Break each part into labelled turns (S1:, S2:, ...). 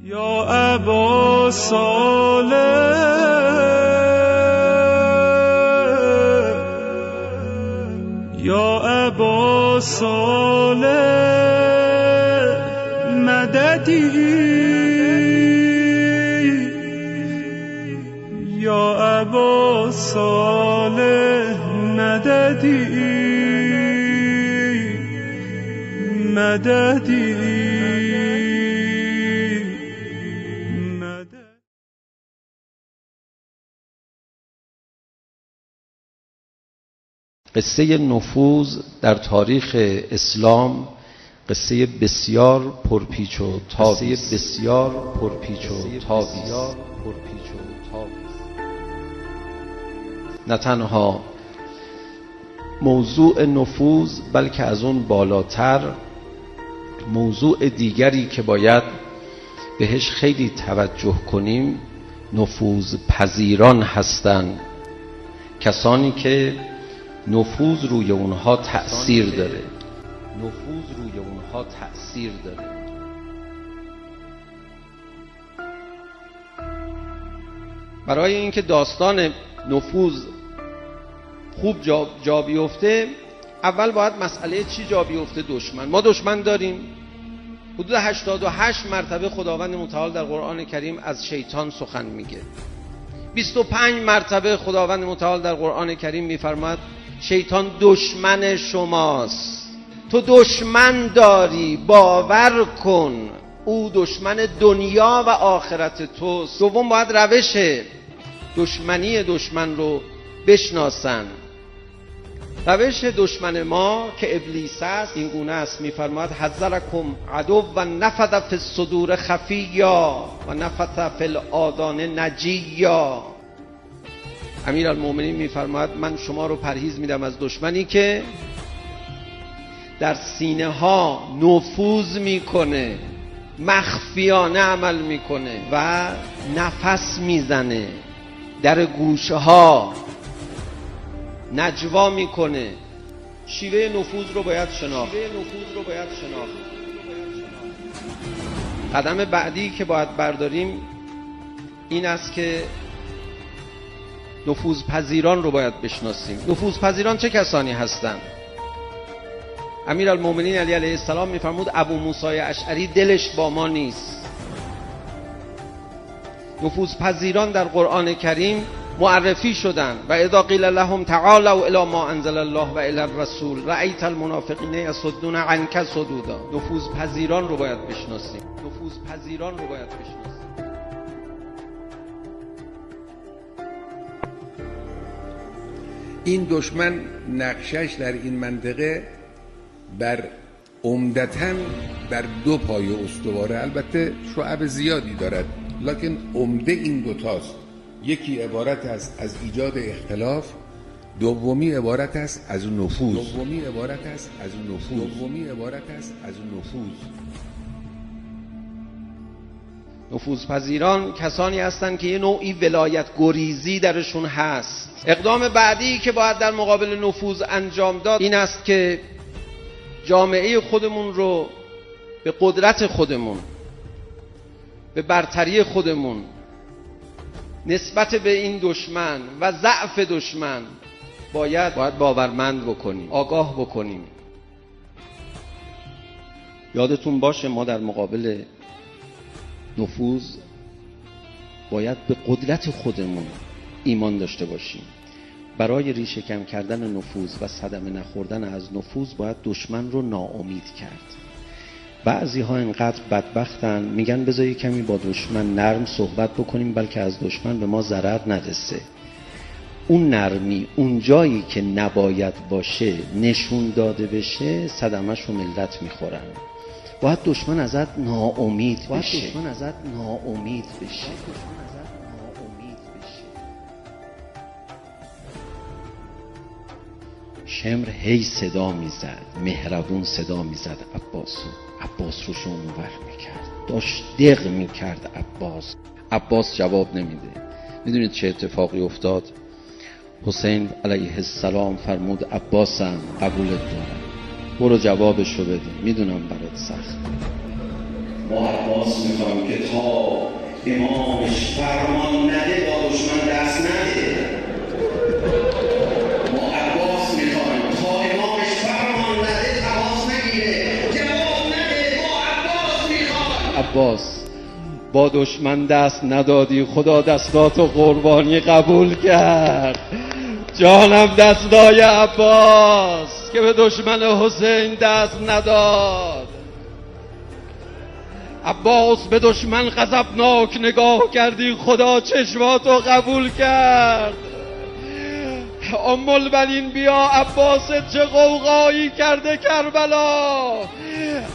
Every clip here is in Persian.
S1: یا ابا صالح یا ابا صالح مددی یا ابا صالح مددی مددی.
S2: قصه نفوذ در تاریخ اسلام قصه بسیار پرپیچ و تابی نه تنها موضوع نفوذ بلکه از اون بالاتر موضوع دیگری که باید بهش خیلی توجه کنیم نفوذ پذیران هستند، کسانی که نفوذ روی اونها تأثیر داره. برای اینکه داستان نفوذ خوب جا بیفته اول باید مسئله چی جا بیفته؟ دشمن. ما دشمن داریم. حدود 88 مرتبه خداوند متعال در قرآن کریم از شیطان سخن میگه. 25 مرتبه خداوند متعال در قرآن کریم میفرماید شیطان دشمن شماست، تو دشمن داری، باور کن او دشمن دنیا و آخرت توست. دوم باید روش دشمنی دشمن رو بشناسن. روش دشمن ما که ابلیس است این گونه است، میفرماید حذرکم عدو و نفث فی الصدور خفیا و نفث فی الاذان نجیا. امیرالمومنین میفرماید من شما رو پرهیز میدم از دشمنی که در سینه ها نفوذ میکنه، مخفیانه عمل میکنه و نفس میزنه، در گوشه ها نجوا میکنه. شیوه نفوذ رو باید شناخت. قدم بعدی که باید برداریم این است که نفوذپذیران رو باید بشناسیم. نفوذپذیران چه کسانی هستند؟ امیرالمومنین علی علیه السلام میفرمود ابو موسی اشعری دلش با ما نیست. نفوذپذیران در قرآن کریم معرفی شدن و اذا قیل لهم تعالوا الی ما انزل الله و الی الرسول رأیت المنافقین یصدون عنک صدودا. نفوذپذیران رو باید بشناسیم.
S3: این دشمن نقشش در این منطقه عمدتاً بر دو پایه استواره، البته شعب زیادی دارد لکن عمده این دوتاست. یکی عبارت است از ایجاد اختلاف، دومی عبارت است از نفوذ.
S2: نفوذپذیران کسانی هستند که یه نوعی ولایت گریزی درشون هست. اقدام بعدی که باید در مقابل نفوذ انجام داد این است که جامعه خودمون رو به قدرت خودمون، به برتری خودمون نسبت به این دشمن و ضعف دشمن باید باورمند بکنیم، آگاه بکنیم. یادتون باشه ما در مقابل نفوذ باید به قدرت خودمون ایمان داشته باشیم. برای ریشه کم کردن نفوذ و صدمه نخوردن از نفوذ باید دشمن رو ناامید کرد. بعضی ها اینقدر بدبختن میگن بذار کمی با دشمن نرم صحبت بکنیم بلکه از دشمن به ما ضرر نرسه. اون نرمی اون جایی که نباید باشه نشون داده بشه صدمه‌ش رو ملت میخورن. باید دشمن ازت ناامید بشه. شمر هی صدا میزد، مهربون صدا میزد عباس رو شونور میکرد، داشت دق میکرد عباس جواب نمیده. میدونید چه اتفاقی افتاد؟ حسین علیه السلام فرمود عباسم قبولت دارم، برو جوابش رو بده، میدونم برات سخت.
S4: ما عباس میخوایم که تا امامش فرمان نده با دشمن دست نده. ما عباس میخوایم تا امامش فرمان نده تماس نگیره، جواب نده. ما عباس میخوایم.
S2: عباس با دشمن دست ندادی، خدا دستاتو قربانی قبول کرد. جانم دستای عباس که به دشمن حسین دست نداد. عباس به دشمن غضبناک نگاه کردی، خدا چشماتو قبول کرد. ام البنین بیا، عباس چه قوقایی کرده کربلا.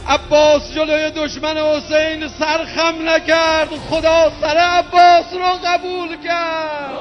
S2: عباس جلوی دشمن حسین سر خم نکرد، خدا سر عباس رو قبول کرد.